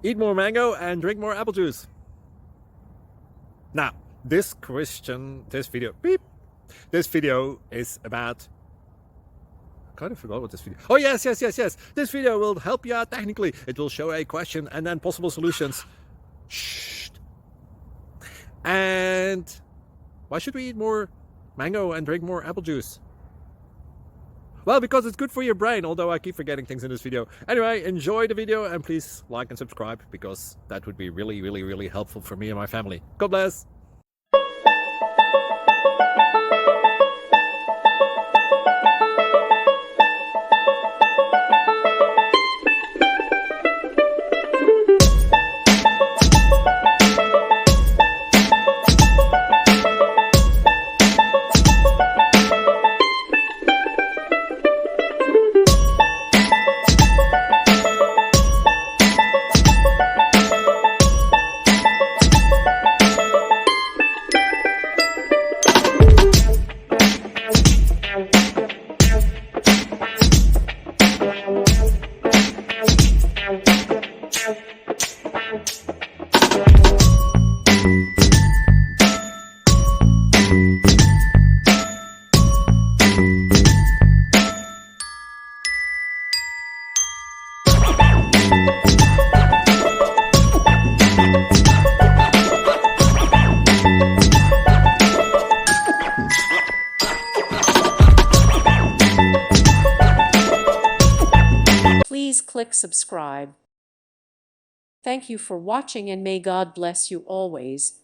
Eat more mango and drink more apple juice. Now, this video is about... I kind of forgot what this video... Oh, yes. This video will help you out technically. It will show a question and then possible solutions. Shh. And why should we eat more mango and drink more apple juice? Well, because it's good for your brain, although I keep forgetting things in this video. Anyway, enjoy the video and please like and subscribe, because that would be really helpful for me and my family. God bless! Please click subscribe. Thank you for watching and may God bless you always.